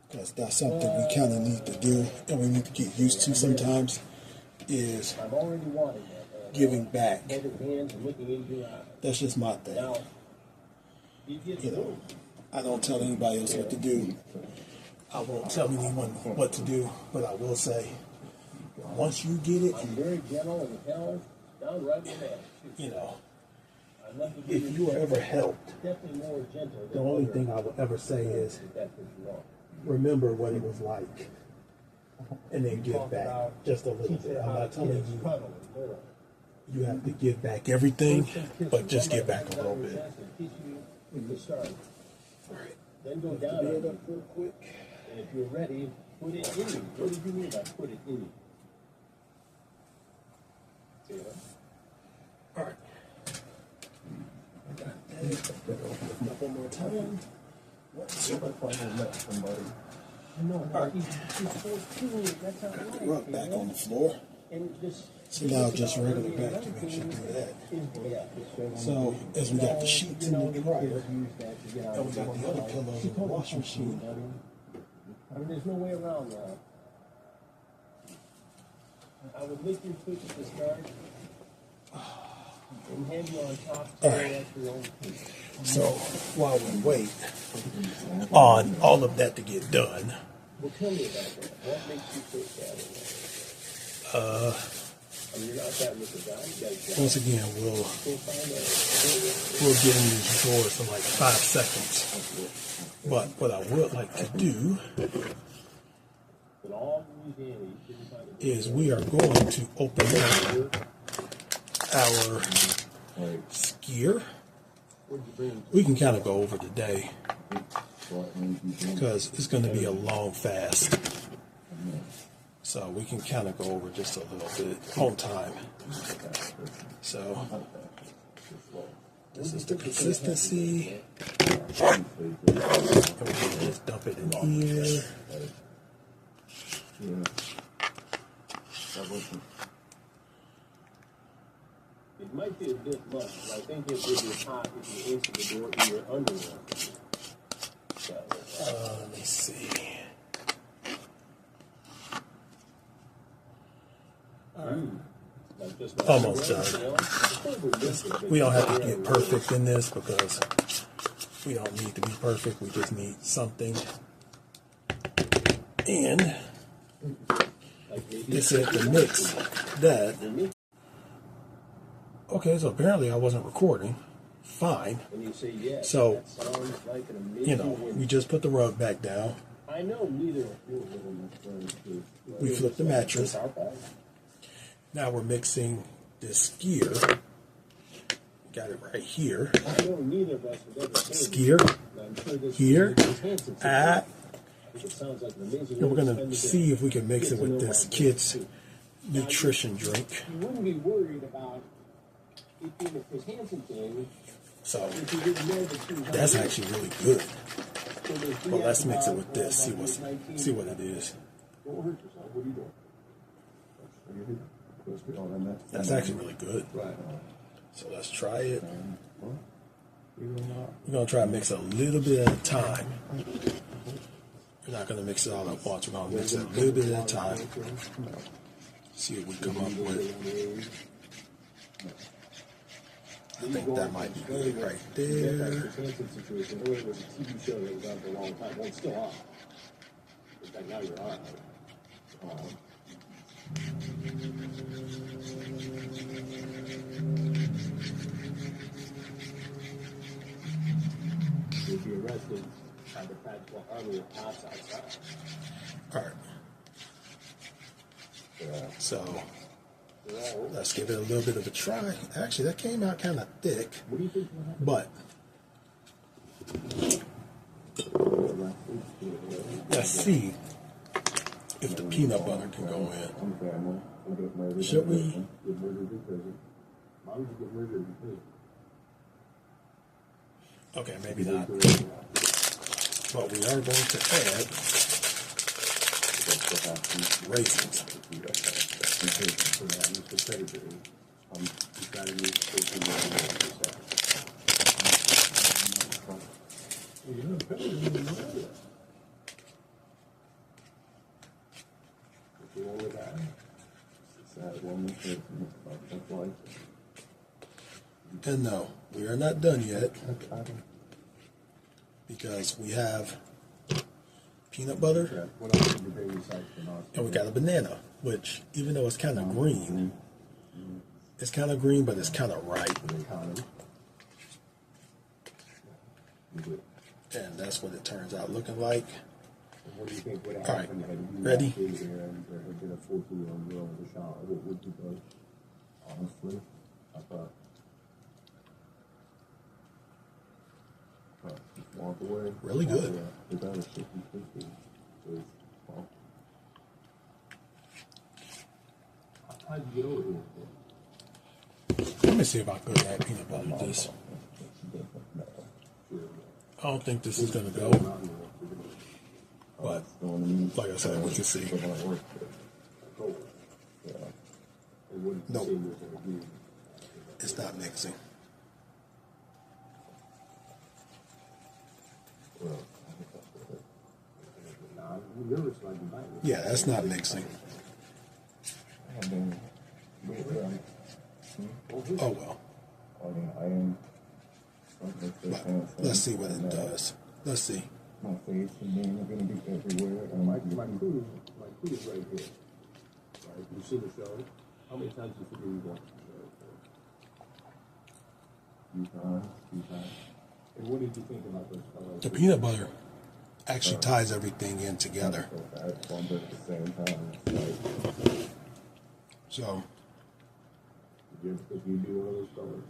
Because that's something we kind of need to do and we need to get used to sometimes, is I'm already wanting that. giving back. Holding hands and looking into your eyes. That's just my thing. Now, you get You know, I don't tell anybody else what to do. I won't tell anyone what to do, but I will say, once you get it, I'm very gentle and held down right with that. you know, I'd love to be if you are ever helped, definitely more gentle. the only thing I will ever say is, remember what it was like, and then give back just a little bit. I'm not telling you you have to give back everything, but just give back a little bit. Then go down on it real quick. And if you're ready, put it in you. What did you mean by put it in you? See that? All right. I got that. One more time. No, he's 14. That's not right. Ruck back on the floor. And this. So now just regular vacuuming should do that. So as we got the sheets in the dryer, and we got the other pillows in the washing machine. I mean, there's no way around that. I would lick your foot at the start and have you on top to at your own pace. So while we wait on all of that to get done, Well, tell me about that. What makes you think that? I mean, you're not that with the guy. You got once again, we'll to find get in these drawers in like 5 seconds. But what I would like to do but all Louisiana, you couldn't find it. is we are going to open up our skier. What'd you bring? We can kind of go over today because it's going to be a long fast. So we can kind of go over just a little bit on time. So this is the consistency. And we can just dump it in here. It might be a bit much, but I think it would be hot if you answer the door in your underwear. So, Let me see. like just Almost done. We don't have to get perfect in this because we don't need to be perfect. We just need something. And it said to mix that. Okay, so apparently I wasn't recording. Fine. when you say yes, So, that sounds like an amazing you know, win. we just put the rug back down. I know neither of you are little friends to We flipped the mattress. our bag. Now we're mixing this skier. Got it right here. I know neither of us have ever seen Skier. it. I'm sure this Here. is handsome. Ah. I think it sounds like an amazing And we're way going spend to the see day. if we can mix it with this kid's nutrition drink. You wouldn't be worried about it being a Chris Hansen thing So if you didn't know the two. that's actually really good. So there's three But let's out mix it about, with this. about 19. See what it is. Don't hurt yourself. What are you doing? That's actually really good. Right. So let's try it. We're going to try to mix it a little bit at a time. We're not going to mix it all at once. We're going to mix it a little bit at a time. See what we come up with. I think that might be good right there. Chris Hansen situation. It was a TV show that was on for a long time. Well, it's still on. In fact, now you're on. You'll be arrested by the practical army of cops outside. All right. So let's give it a little bit of a try. Actually, that came out kind of thick, What do you think will happen? but let's see if the peanut butter can go in. Should we? Get murdered in prison. Why would you get murdered in prison? Okay, maybe not. But we are going to add raisins. And no, we are not done yet because we have peanut butter and we got a banana, which even though it's kind of green, but it's kind of ripe. And that's what it turns out looking like. What do you think would have All right, happened had you ready? walked in there and there had been a 14-year-old girl in the shower? What would you do? Honestly, I thought, just walk away. Really good. If that was 50-50, well, how'd you get over here? Let me see if I could add peanut butter to this. I don't think this is going to go, but like I said, we can see. Nope, it's not mixing. Yeah, that's not mixing. Oh well. Let's see what it does. Let's see. My face and name are going to be everywhere. And my crew is right here. Right? You've seen the show. How many times do you figure you've watched the show? Few times. And what did you think about those fellows? The peanut butter actually ties everything in together. So, Did you do one of those fellows?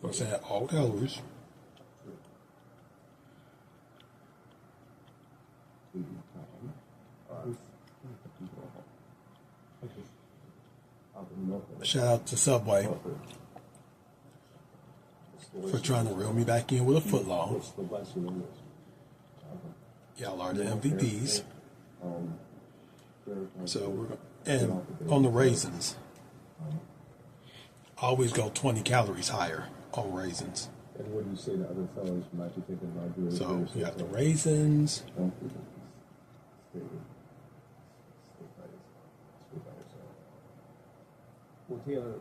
what's that? All calories. Shout out to Subway for trying to reel me back in with a foot long. Y'all are the MVPs. So and on the raisins, always go 20 calories higher on raisins. And what do you say to other fellows who might be thinking about doing? So you got the raisins. Well, Taylor,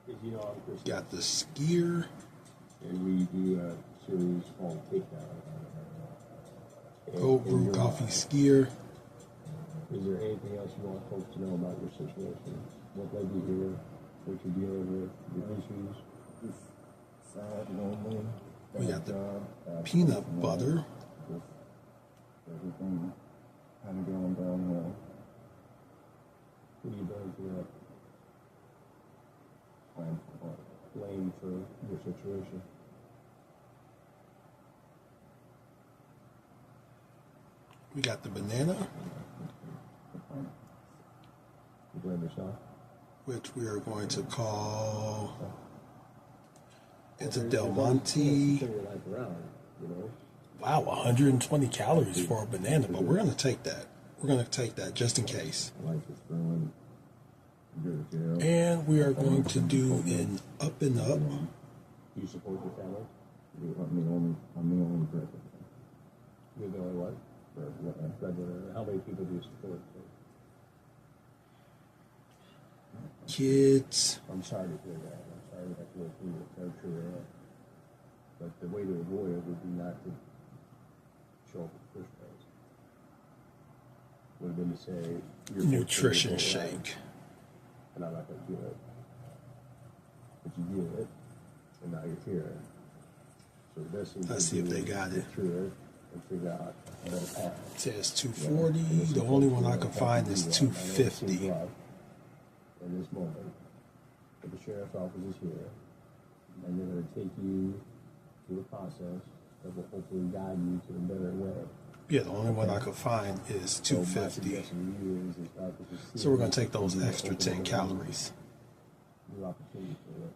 as you know, I'm Chris. Got the skier. And we do a series called Takedown. Cold brew coffee skier. Is there anything else you want folks to know about your situation? What led you here? What you're dealing with? Your issues? Just sad, lonely. We got the peanut butter. Just everything kind of going downhill. What are you doing for that? Blame for your situation. We got the banana, You blame yourself? which we are going to call, it's a Del Monte. Turn your life around, you know? Wow, 120 calories for a banana, but we're going to take that. We're going to take that just in case. Life is ruined. You go to jail. And we are going to do an up and up. Do you support your family? I'm the only breadwinner. You're the only what? Breadwinner. How many people do you support? Kids. I'm sorry to hear that. I'm sorry to have to go through it. I'm sure they are. But the way to avoid it would be not to show up in the first place. Would have been to say Nutrition shake. And I'm not going to do it. But you did it, and now you're here. So the best thing Let's see if they got it. through it and figure out a better path. It says 240. The only one I can find is 250. In this moment, but the sheriff's office is here, and they're going to take you through a process that will hopefully guide you to a better way. Yeah, the only one I could find is 250. So we're going to take those extra 10 calories. New opportunity for it.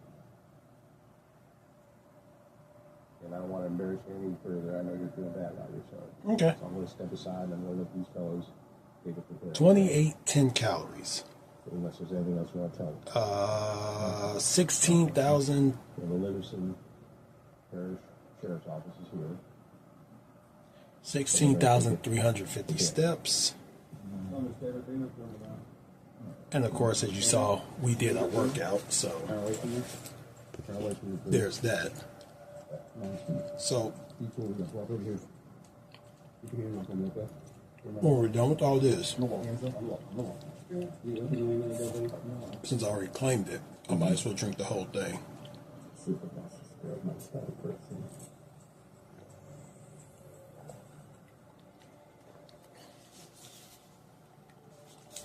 And I don't want to embarrass you any further. I know you're feeling bad about yourself. Okay. So I'm going to step aside and I'm going to let these fellows take it from there. 28, 10 calories. Unless there's anything else you want to tell them. 16,000. The Livingston Parish Sheriff's Office is here. 16,350 steps. And of course, as you saw, we did our workout, so there's that. So when we're done with all this, since I already claimed it, I might as well drink the whole thing.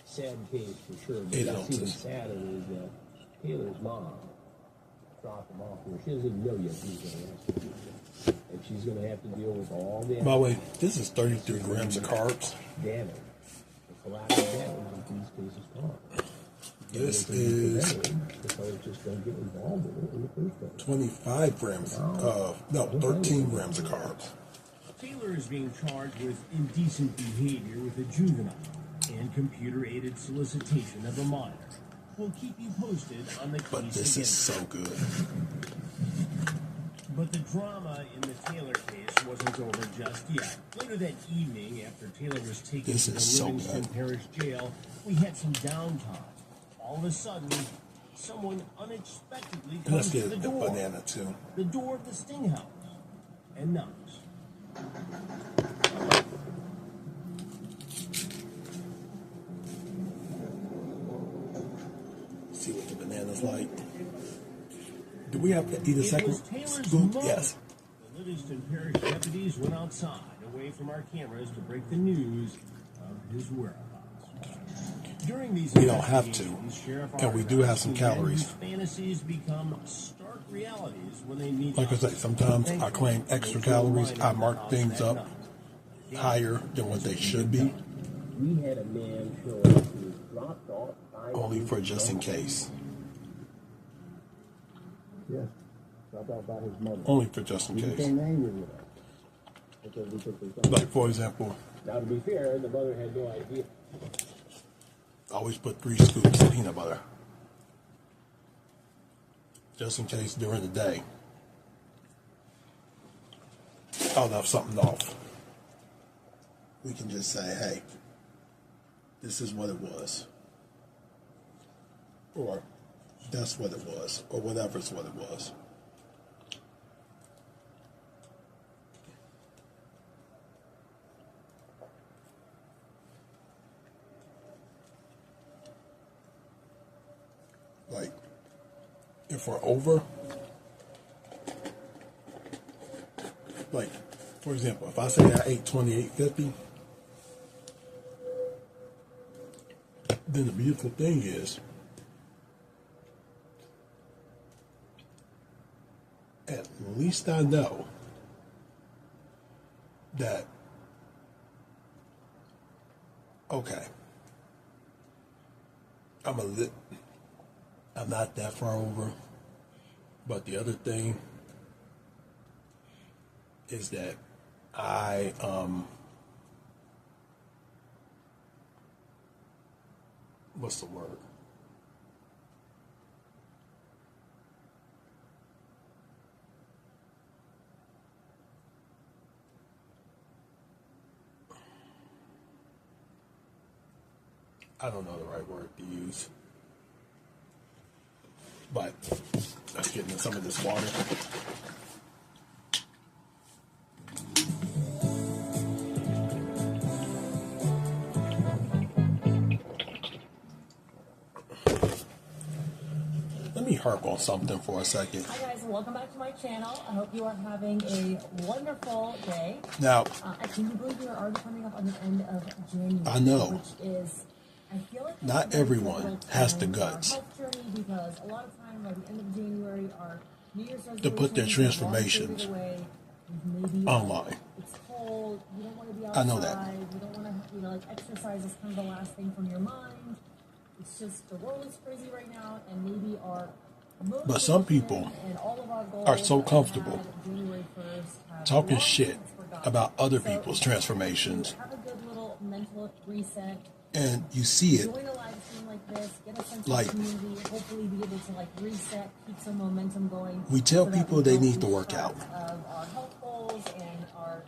Sad case for sure, but Eight what's even ounces. sadder is that Taylor's mom dropped him off here. She doesn't even know yet he's going to arrest him. And she's going to have to deal with all the By the way, this is 33 grams of carbs. damage, the collateral damage that these cases cause. This is The fellas just don't get involved in it in the first place. 25 grams of, no, 13 grams of carbs. Taylor is being charged with indecent behavior with a juvenile and computer-aided solicitation of a minor. We'll keep you posted on the case But this is so good. But the drama in the Taylor case wasn't over just yet. Later that evening, after Taylor was taken This to the is so Livingston good. Parish Jail, we had some downtime. All of a sudden, someone unexpectedly Let's comes to get the a door. banana too. The door of the sting house, and knocks. See what the banana's like. Do we have to eat a It second was Taylor's scoop? mother. Yes. The Livingston Parish deputies went outside, away from our cameras, to break the news of his whereabouts. During these We don't have to, investigations, Sheriff and we do have some Arnott, calories. whose fantasies become stark realities when they meet Like I us. say, sometimes I claim extra calories. I mark things up higher than what they should be, We had a man show up who was dropped off by only for just in case. Yeah. Dropped off by his mother. Only for just in He case. became angry with her. Because we took this off. Like, for example, Now, to be fair, the mother had no idea. I always put 3 scoops of peanut butter. Just in case during the day I'll have something off. We can just say, hey, this is what it was. Or that's what it was. Or whatever's what it was. Like, if we're over, like, for example, if I say I ate 28.50, then the beautiful thing is, at least I know that, okay, I'm not that far over, but the other thing is that I what's the word? I don't know the right word to use. But let's get into some of this water. Let me harp on something for a second. Hi guys, welcome back to my channel. I hope you are having a wonderful day. Now, Can you believe we are already coming up on the end of January? I know. Which is, I feel like Not it's a very everyone pivotal has time the in our guts health journey, because a lot of time by the end of January, our New Year's to put their resolutions have transformations faded away. Maybe online. It's cold. You don't want to be I outside. know that. You don't want to, like exercise is kind of the last thing from your mind. It's just the world is crazy right now, and maybe our But some people and all of our goals are so that we comfortable had January 1st have talking long shit since forgotten. about other So, people's transformations, have a good little mental reset. and you see it Join a live stream like this. Get a sense like- of community. Hopefully, be able to like reset, keep some momentum going. We tell so that people we they don't need to lose work track out. Of our health goals and our.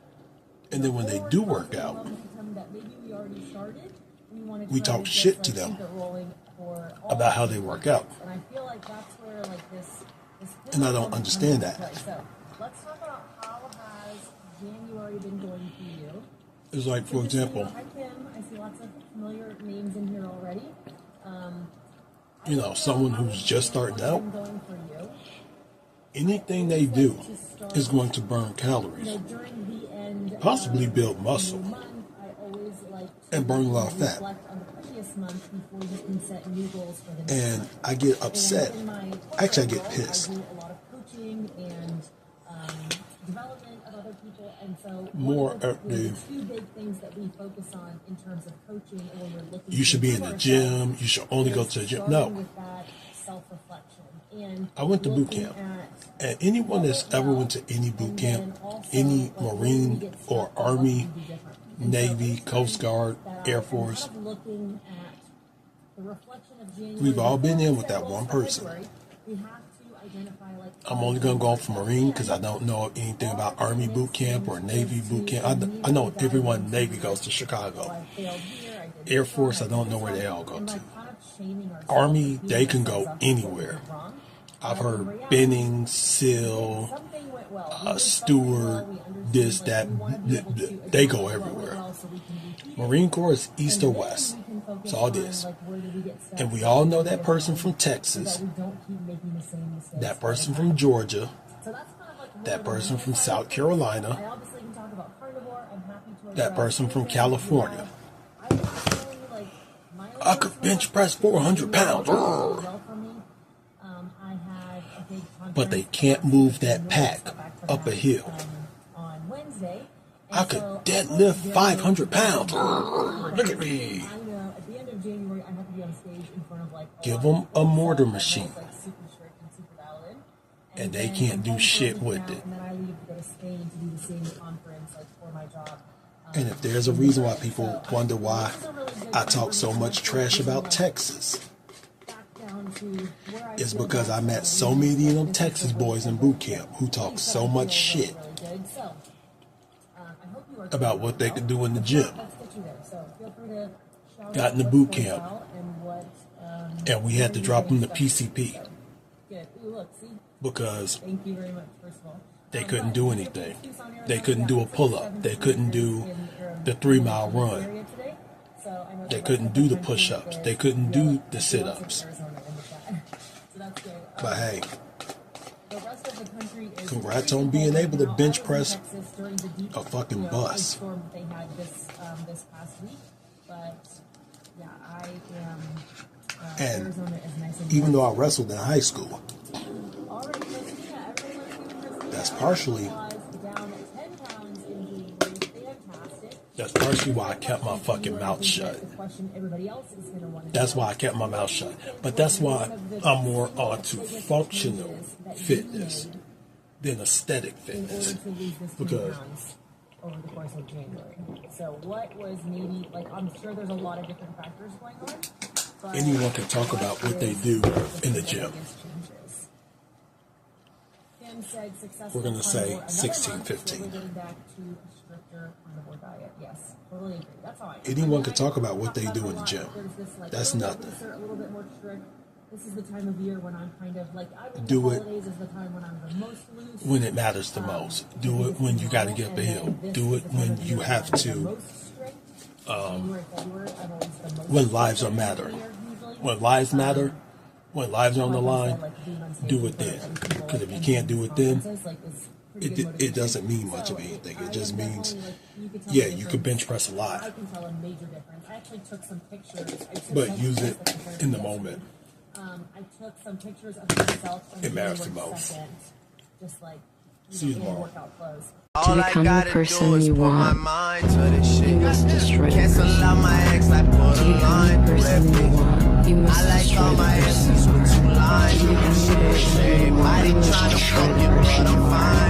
and then when they do work forward out, momentum that maybe we already started. we talk shit to them about how they work out. And I feel like that's where like this And I don't understand that. So let's talk about how has January been going for you. It's like, for example, Hi Kim, I see lots of familiar names in here already. someone who's just starting out, Going for you. anything they do is going to burn calories, During the end possibly of build the muscle, month, I always like and burn a lot of fat. reflect on the previous month before you can set new goals for the next And month. I get upset. And in my Actually, I corporate get world, pissed. I do a lot of coaching and development of other people, and so More one of the the- two big things that we focus on in terms of coaching, and when we're looking You should be in improve the gym. ourselves, You should only go is to the gym. starting No. with that self-reflection. And I went to boot looking camp. at And anyone that's what ever well, went to any boot and camp, then also, any like, where we Marine get or stuck, what Army, can be different. And so Navy, anytime Coast Guard, that Air I'm Force, kind of looking at the reflection of January, we've all been in before with we set that goals one for person. February, we have to identify, like, I'm only going to go for Marine because I don't know anything about Army boot camp or Navy boot camp. I know everyone Navy goes to Oh, Chicago. I failed here, I did Air this Force, wrong, I don't did know this where they wrong. all go And, to. like, kind of not shaming ourselves. Army, they can go anywhere. I've heard Benning, SEAL, Something went well. Steward, this, that, they go everywhere. Marine Corps is east or west. It's all this. And we all know that person from Texas, that person from Georgia, that person from South Carolina, that person from California. I could bench press 400 pounds. But they can't move that pack up a hill. I could deadlift 500 pounds. Look at me. Give them a mortar machine, and they can't do shit with it. And if there's a reason why people wonder why I talk so much trash about Texas, it's because I met so many of them Texas boys in boot camp who talk so much shit about what they could do in the gym. Got in the boot camp, and we had to drop them to PCP because they couldn't do anything. They couldn't do a pull-up. They couldn't do the 3-mile run. They couldn't do the push-ups. They couldn't do the sit-ups. But hey, congrats on being able to bench press a fucking bus. And even though I wrestled in high school, that's partially why I kept my fucking mouth shut. That's why I kept my mouth shut. But that's why I'm more onto functional fitness than aesthetic fitness. Because over the course of January. So what was maybe, like, I'm sure there's a lot of different factors going on. But anyone can talk about what they do in the gym. We're going to say 16, 15. Anyone can talk about what they do in the gym. That's nothing. This is the time of year when I'm kind of like, do it is the time when I'm the most loose. When it matters the most. Do it when you got to get up a hill. Do it when you have to. When lives are matter. When lives matter, when lives are on the line, do it then. Because if you can't do it then, it doesn't mean much of anything. It just means, yeah, you could bench press a lot. I can tell a major difference. I actually took some pictures. But use it in the moment. I took some pictures of myself. It matters the most. Just like, see you tomorrow. Workout clothes. To become the person you want, you must destroy the person you want. To become the person you want, you must destroy the person you want. To become the person you want, you must destroy the person you want.